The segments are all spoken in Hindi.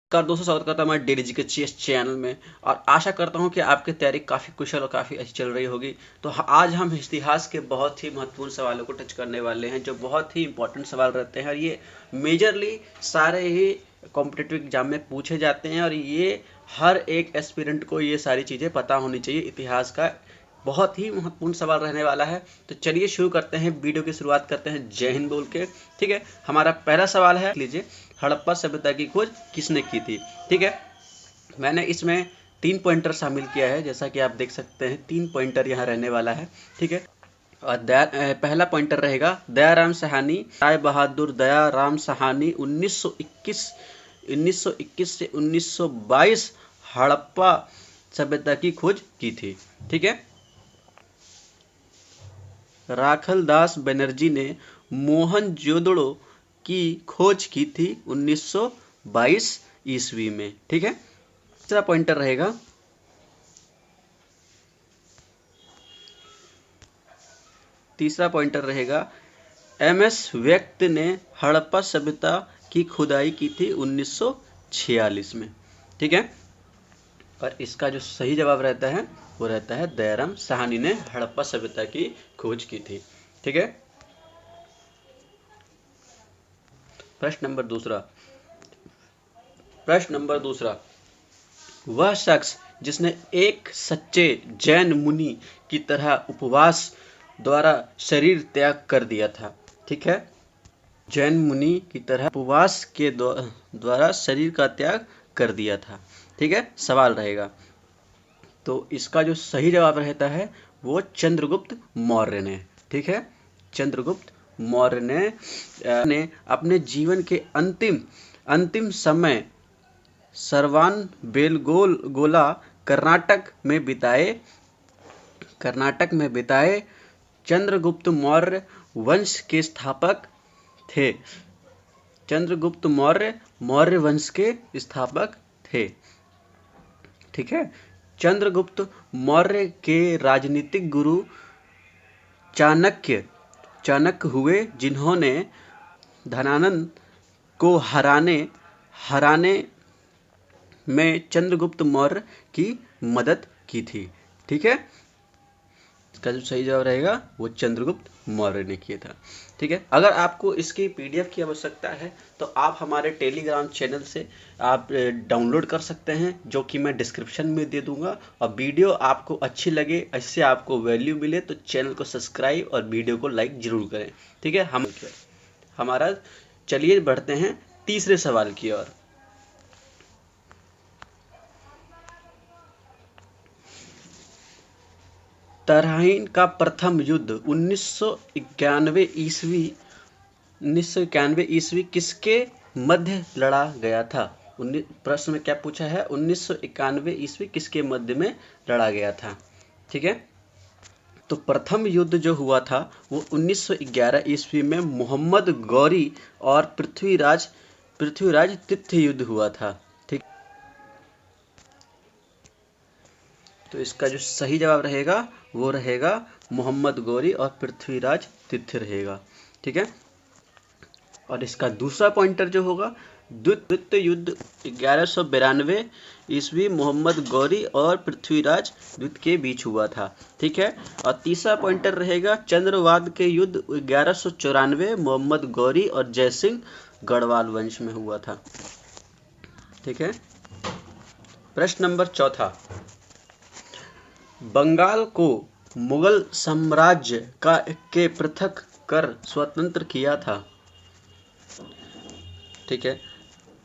नमस्कार दोस्तों, स्वागत करता हूं मैं डेली जीके चैनल में। और आशा करता हूं कि आपकी तैयारी काफ़ी कुशल और काफ़ी अच्छी चल रही होगी। तो आज हम इतिहास के बहुत ही महत्वपूर्ण सवालों को टच करने वाले हैं, जो बहुत ही इंपॉर्टेंट सवाल रहते हैं और ये मेजरली सारे ही कॉम्पिटिटिव एग्जाम में पूछे जाते हैं। और ये हर एक एस्पिरेंट को ये सारी चीज़ें पता होनी चाहिए। इतिहास का बहुत ही महत्वपूर्ण सवाल रहने वाला है। तो चलिए शुरू करते हैं, वीडियो की शुरुआत करते हैं जय हिंद बोल के। ठीक है, हमारा पहला सवाल है, लीजिए, हड़प्पा सभ्यता की खोज किसने की थी। ठीक है, मैंने इसमें 3 पॉइंटर शामिल किया है, जैसा कि आप देख सकते हैं 3 पॉइंटर यहाँ रहने वाला है। ठीक है, और पहला पॉइंटर रहेगा दयाराम साहनी, राय बहादुर दयाराम साहनी 1921 से 1922 हड़प्पा सभ्यता की खोज की थी। ठीक है, राखल दास बनर्जी ने मोहनजोदड़ो की खोज की थी 1922 ईस्वी में। ठीक है, तीसरा पॉइंटर रहेगा एमएस व्यक्त ने हड़प्पा सभ्यता की खुदाई की थी 1946 में। ठीक है, और इसका जो सही जवाब रहता है वो रहता है दयाराम साहनी ने हड़प्पा सभ्यता की खोज की थी। ठीक है, प्रश्न नंबर दूसरा, वह शख्स जिसने एक सच्चे जैन मुनि की तरह उपवास द्वारा शरीर त्याग कर दिया था। ठीक है, जैन मुनि की तरह उपवास के द्वारा शरीर का त्याग कर दिया था। ठीक है, सवाल रहेगा, तो इसका जो सही जवाब रहता है वो चंद्रगुप्त मौर्य ने। ठीक है, चंद्रगुप्त मौर्य ने अपने जीवन के अंतिम समय सरवान बेलगोला कर्नाटक में बिताए। चंद्रगुप्त मौर्य वंश के स्थापक थे। चंद्रगुप्त मौर्य वंश के स्थापक थे। ठीक है, चंद्रगुप्त मौर्य के राजनीतिक गुरु चाणक्य हुए, जिन्होंने धनानंद को हराने में चंद्रगुप्त मौर्य की मदद की थी। ठीक है, इसका जो सही जवाब रहेगा वो चंद्रगुप्त मौर्य ने किया था। ठीक है, अगर आपको इसकी पीडीएफ की आवश्यकता है तो आप हमारे टेलीग्राम चैनल से आप डाउनलोड कर सकते हैं, जो कि मैं डिस्क्रिप्शन में दे दूंगा। और वीडियो आपको अच्छी लगे, इससे आपको वैल्यू मिले, तो चैनल को सब्सक्राइब और वीडियो को लाइक जरूर करें। ठीक है, हमारा चलिए बढ़ते हैं तीसरे सवाल की ओर। तराइन का प्रथम युद्ध 1991 ईस्वी किसके मध्य लड़ा गया था। प्रश्न में क्या पूछा है, 1991 ईस्वी किसके मध्य में लड़ा गया था। ठीक है, तो प्रथम युद्ध जो हुआ था वो 1911 ईस्वी में मोहम्मद गौरी और पृथ्वीराज तीर्थ युद्ध हुआ था। ठीक, तो इसका जो सही जवाब रहेगा वो रहेगा मोहम्मद गौरी और पृथ्वीराज तीर्थ रहेगा। ठीक है, और इसका दूसरा पॉइंटर जो होगा, द्वितीय युद्ध 1192 ईस्वी मोहम्मद गौरी और पृथ्वीराज द्वितीय के बीच हुआ था। ठीक है, और तीसरा पॉइंटर रहेगा चंद्रवाद के युद्ध 1194 मोहम्मद गौरी और जयसिंह गढ़वाल वंश में हुआ था। ठीक है, प्रश्न नंबर चौथा, बंगाल को मुगल साम्राज्य के पृथक कर स्वतंत्र किया था। ठीक है,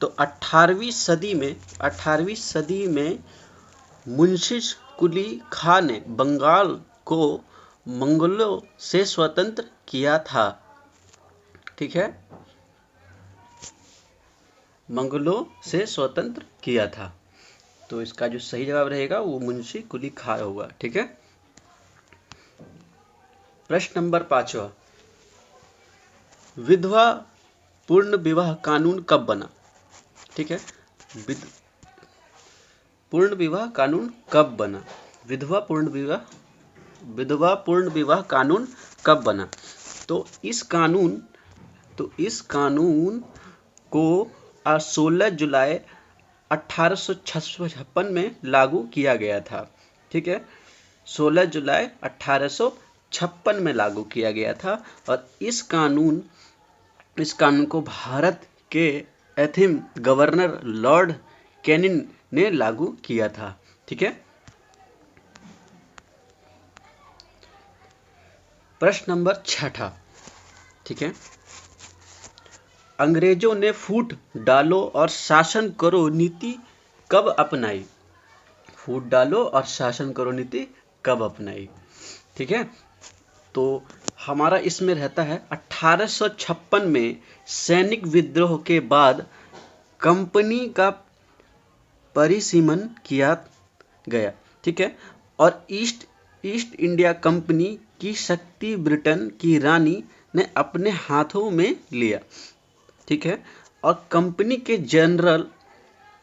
तो 18वीं सदी में मुंशी कुली खां ने बंगाल को मंगोलों से स्वतंत्र किया था। ठीक है, मंगोलों से स्वतंत्र किया था, तो इसका जो सही जवाब रहेगा वो मुंशी कुली खां होगा। ठीक है, प्रश्न नंबर 5वां, विधवा पूर्ण विवाह कानून कब बना। ठीक है, पूर्ण विवाह कानून कब बना, विधवा पूर्ण विवाह कानून कब बना। तो इस कानून को 16 जुलाई 1856 में लागू किया गया था। ठीक है, 16 जुलाई 1856 में लागू किया गया था। और इस कानून को भारत के एथिम गवर्नर लॉर्ड कैनिंग ने लागू किया था। ठीक है, प्रश्न नंबर 6। ठीक है, अंग्रेजों ने फूट डालो और शासन करो नीति कब अपनाई? फूट डालो और शासन करो नीति कब अपनाई? ठीक है, तो हमारा इसमें रहता है 1856 में सैनिक विद्रोह के बाद कंपनी का परिसीमन किया गया। ठीक है, और ईस्ट इंडिया कंपनी की शक्ति ब्रिटेन की रानी ने अपने हाथों में लिया। ठीक है, और कंपनी के जनरल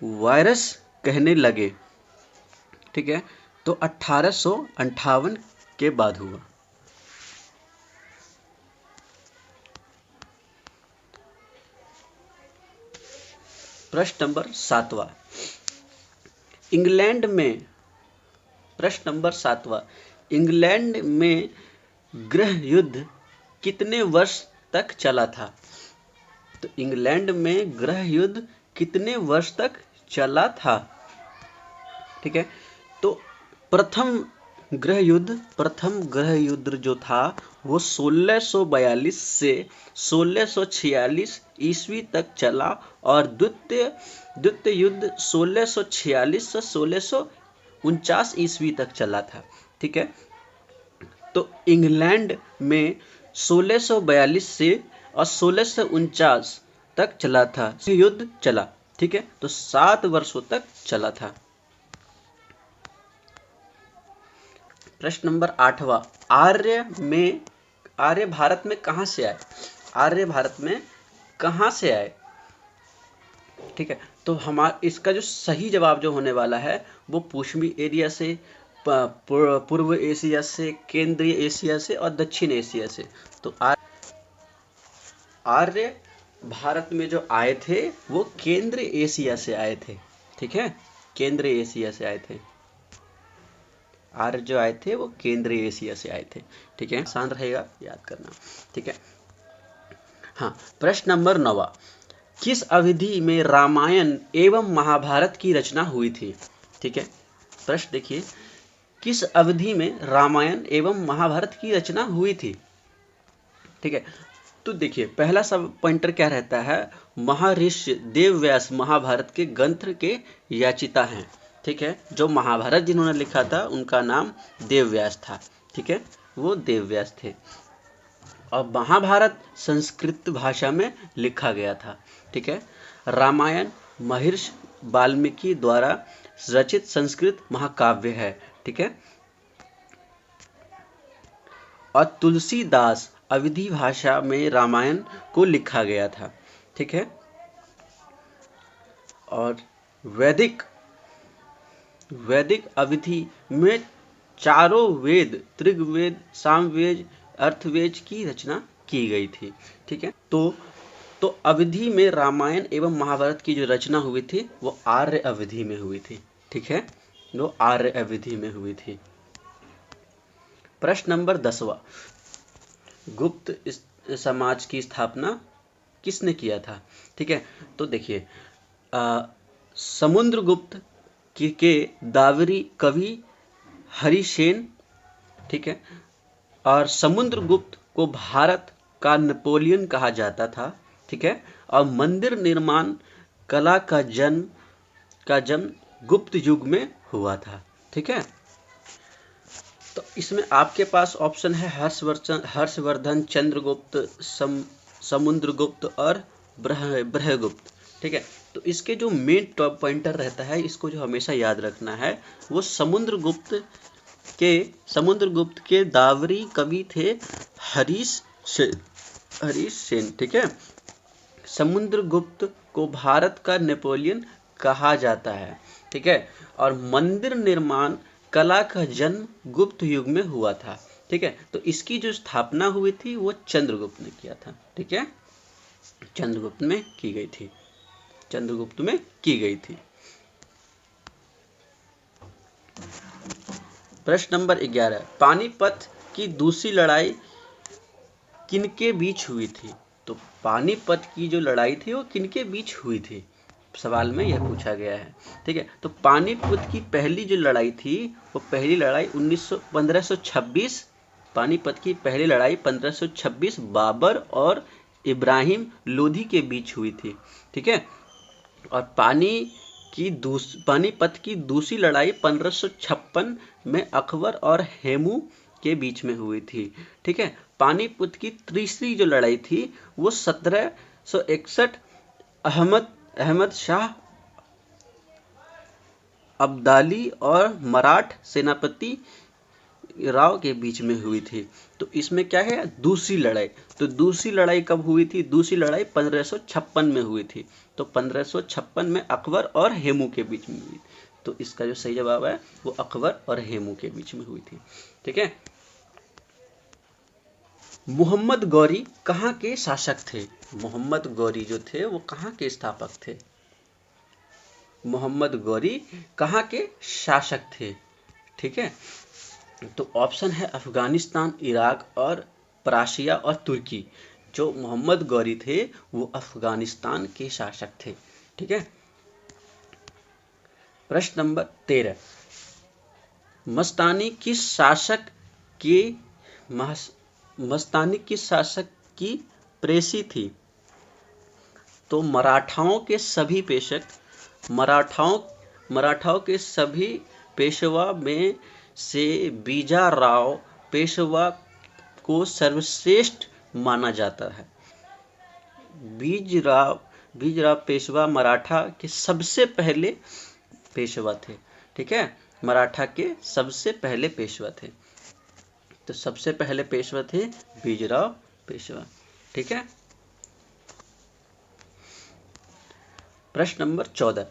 वायरस कहने लगे। ठीक है, तो 1858 के बाद हुआ। प्रश्न नंबर 7वां, इंग्लैंड में प्रश्न नंबर 7वां, इंग्लैंड में गृह युद्ध कितने वर्ष तक चला था? तो इंग्लैंड में गृह युद्ध कितने वर्ष तक चला था? ठीक है, तो प्रथम गृह युद्ध जो था वो 1642 से 1646 ईस्वी तक चला, और द्वितीय युद्ध 1646 से 1649 ईस्वी तक चला था। ठीक है, तो इंग्लैंड में 1642 से और 1649 तक चला था युद्ध चला। ठीक है, तो 7 वर्षों तक चला था। प्रश्न नंबर 8वां, आर्य भारत में कहां से आए? आर्य भारत में कहां से आए? ठीक है, तो हमारा इसका जो सही जवाब जो होने वाला है वो पूर्वी एरिया से, पूर्व एशिया से, केंद्रीय एशिया से और दक्षिण एशिया से। तो आर्य भारत में जो आए थे वो केंद्रीय एशिया से आए थे। ठीक है, केंद्रीय एशिया से आए थे। आर्य जो आए थे वो केंद्रीय एशिया से आए थे। ठीक है, आसान रहेगा याद करना। ठीक है, हाँ, प्रश्न नंबर 9, किस अवधि में रामायण एवं महाभारत की रचना हुई थी? ठीक है, प्रश्न देखिए, किस अवधि में रामायण एवं महाभारत की रचना हुई थी? ठीक है, तो देखिए पहला सब पॉइंटर क्या रहता है, महर्षि वेदव्यास महाभारत के ग्रंथ के याचिता हैं। ठीक है, जो महाभारत जिन्होंने लिखा था उनका नाम वेदव्यास था। ठीक है, वो वेदव्यास थे, और महाभारत संस्कृत भाषा में लिखा गया था। ठीक है, रामायण महर्षि वाल्मीकि द्वारा रचित संस्कृत महाकाव्य है। ठीक है, और तुलसीदास अवधी भाषा में रामायण को लिखा गया था। ठीक है, और वैदिक अवधि में चारों वेद, ऋग्वेद, सामवेद, अर्थवेद की रचना की गई थी। ठीक है, तो अवधि में रामायण एवं महाभारत की जो रचना हुई थी वो आर्य अवधि में हुई थी। ठीक है, वो आर्य अवधि में हुई थी। प्रश्न नंबर 10वां, गुप्त समाज की स्थापना किसने किया था? ठीक है, तो देखिए समुद्रगुप्त के दावरी कवि हरिसेन। ठीक है, और समुद्रगुप्त को भारत का नेपोलियन कहा जाता था। ठीक है, और मंदिर निर्माण कला का जन्म गुप्त युग में हुआ था। ठीक है, तो इसमें आपके पास ऑप्शन है हर्षवर्धन, चंद्रगुप्त, समुद्रगुप्त और ब्रहगुप्त। ठीक है, तो इसके जो मेन टॉप पॉइंटर रहता है, इसको जो हमेशा याद रखना है, वो समुद्रगुप्त के दावरी कवि थे हरिसेन। ठीक है, समुद्रगुप्त को भारत का नेपोलियन कहा जाता है। ठीक है, और मंदिर निर्माण कला का जन्म गुप्त युग में हुआ था। ठीक है, तो इसकी जो स्थापना हुई थी वो चंद्रगुप्त ने किया था। ठीक है, चंद्रगुप्त में की गई थी। प्रश्न नंबर 11, पानीपत की दूसरी लड़ाई किनके बीच हुई थी? तो पानीपत की जो लड़ाई थी वो किनके बीच हुई थी, सवाल में यह पूछा गया है। ठीक है, तो पानीपत की पहली जो लड़ाई थी वो पहली लड़ाई 1526, पानीपत की पहली लड़ाई 1526 बाबर और इब्राहिम लोधी के बीच हुई थी। ठीक है, और पानीपत की दूसरी लड़ाई 1556 में अकबर और हेमू के बीच में हुई थी। ठीक है, पानीपत की तीसरी जो लड़ाई थी वो 1761 अहमद शाह अब्दाली और मराठ सेनापति राव के बीच में हुई थी। तो इसमें क्या है, दूसरी लड़ाई। तो दूसरी लड़ाई कब हुई थी? दूसरी लड़ाई 1556 में हुई थी। तो 1556 में अकबर और हेमू के बीच में हुई। तो इसका जो सही जवाब है वो अकबर और हेमू के बीच में हुई थी। ठीक है, मोहम्मद गौरी कहाँ के शासक थे? मोहम्मद गौरी जो थे वो कहाँ के स्थापक थे? मोहम्मद गौरी कहाँ के शासक थे? ठीक है, तो ऑप्शन है अफगानिस्तान, इराक और पर्शिया और तुर्की। जो मोहम्मद गौरी थे वो अफगानिस्तान के शासक थे। ठीक है, प्रश्न नंबर 13, मस्तानी किस शासक की प्रेसी थी? तो मराठाओं के सभी पेशवा में से बीजाराव पेशवा को सर्वश्रेष्ठ माना जाता है। बीजराव पेशवा मराठा के सबसे पहले पेशवा थे। ठीक है, मराठा के सबसे पहले पेशवा थे। तो सबसे पहले पेशवा थे बीजराव पेशवा। ठीक है, प्रश्न नंबर 14,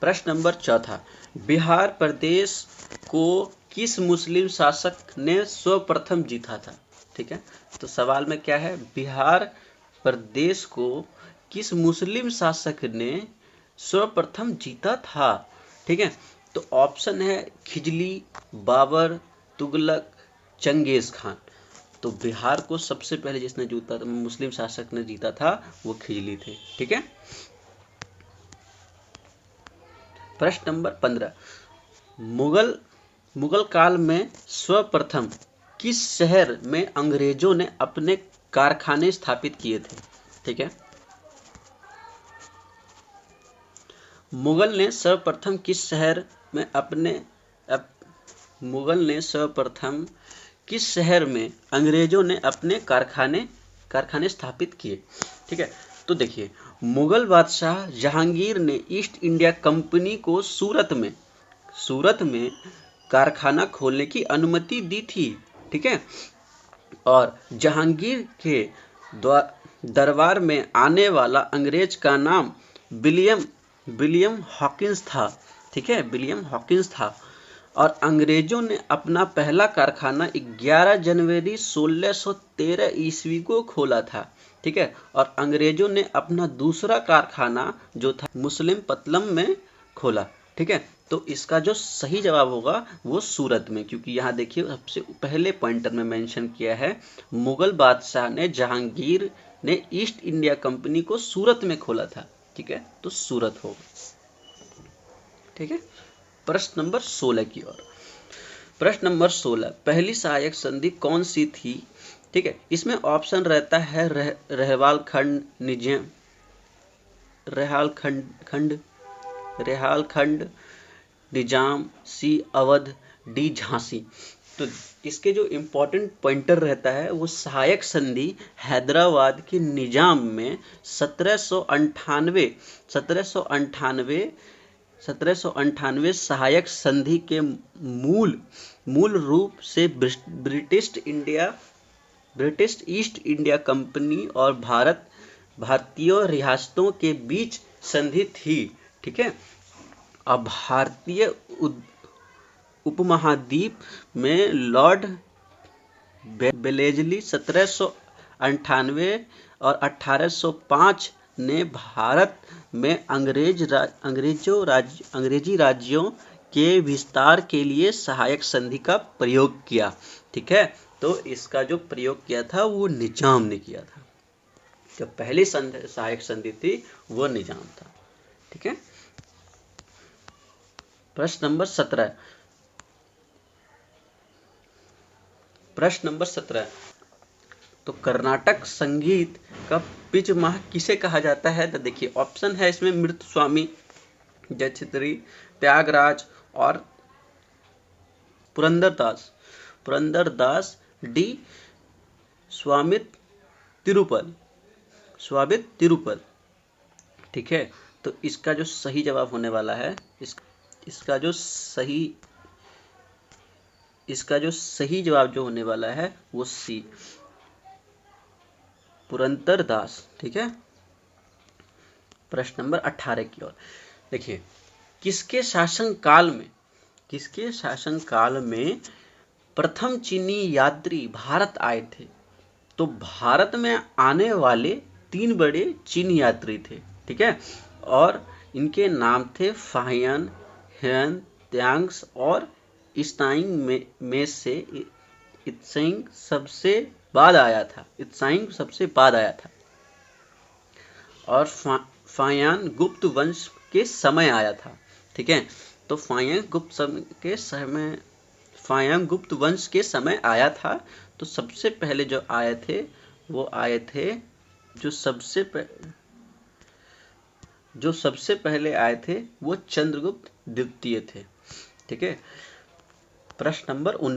प्रश्न नंबर 4, बिहार प्रदेश को किस मुस्लिम शासक ने सर्वप्रथम जीता था? ठीक है, तो सवाल में क्या है, बिहार प्रदेश को किस मुस्लिम शासक ने सर्वप्रथम जीता था? ठीक है, तो ऑप्शन है खिजली, बाबर, तुगलक, चंगेज खान। तो बिहार को सबसे पहले जिसने जीता था, मुस्लिम शासक ने जीता था, वो खिजली थे। ठीक है, प्रश्न नंबर 15, मुगल काल में सर्वप्रथम किस शहर में अंग्रेजों ने अपने कारखाने स्थापित किए थे? ठीक है, मुगल ने सर्वप्रथम किस शहर में अंग्रेजों ने अपने कारखाने स्थापित किए? ठीक है, तो देखिए, मुगल बादशाह जहांगीर ने ईस्ट इंडिया कंपनी को सूरत में कारखाना खोलने की अनुमति दी थी। ठीक है, और जहांगीर के दरबार में आने वाला अंग्रेज का नाम विलियम हॉकिंस था। ठीक है, विलियम हॉकिंस था। और अंग्रेजों ने अपना पहला कारखाना 11 जनवरी 1613 ईस्वी को खोला था। ठीक है, और अंग्रेजों ने अपना दूसरा कारखाना जो था मुस्लिम पत्तलम में खोला। ठीक है, तो इसका जो सही जवाब होगा वो सूरत में, क्योंकि यहाँ देखिए सबसे पहले पॉइंटर में मेंशन किया है मुगल बादशाह ने जहांगीर ने ईस्ट इंडिया कंपनी को सूरत में खोला था। ठीक है, तो सूरत होगा। ठीक है, प्रश्न नंबर 16 की ओर। प्रश्न नंबर 16, पहली सहायक संधि कौन सी थी? ठीक है, इसमें ऑप्शन रहता है रेहाल खंड, निजाम, सी अवध, डी झांसी। तो इसके जो इम्पोर्टेंट पॉइंटर रहता है वो सहायक संधि हैदराबाद के निजाम में 1798 सहायक संधि के मूल रूप से ब्रिटिश ईस्ट इंडिया कंपनी और भारतीय रियासतों के बीच संधि थी। ठीक है, अब भारतीय उपमहाद्वीप में लॉर्ड बेलेजली 1798 और 1805 ने भारत में अंग्रेजी राज्यों के विस्तार के लिए सहायक संधि का प्रयोग किया। ठीक है, तो इसका जो प्रयोग किया था वो निजाम ने किया था। जो पहली सहायक संधि थी वो निजाम था। ठीक है, प्रश्न नंबर 17। प्रश्न नंबर 17, तो कर्नाटक संगीत का पिछमाह किसे कहा जाता है? तो देखिए ऑप्शन है इसमें मृत्युस्वामी, जयचित्री, त्यागराज और पुरंदरदास। पुरंदरदास, डी स्वामित तिरुपल, स्वामित तिरुपल। ठीक है, तो इसका जो सही जवाब होने वाला है, इसका जो सही जवाब जो होने वाला है वो सी, पुरंदरदास। ठीक है, प्रश्न नंबर 18 की ओर देखिए, किसके शासनकाल में प्रथम चीनी यात्री भारत आए थे? तो भारत में आने वाले 3 बड़े चीनी यात्री थे। ठीक है, और इनके नाम थे फाहियान, हेन, त्यांग्स और इत्सांग में से इत्सांग सबसे बाद आया था और फाहियान गुप्त वंश के समय आया था। ठीक है, तो फाहियान गुप्त वंश के समय आया था। तो सबसे पहले जो आए थे वो आए थे, जो सबसे पहले आए थे वो चंद्रगुप्त द्वितीय थे। ठीक है, प्रश्न नंबर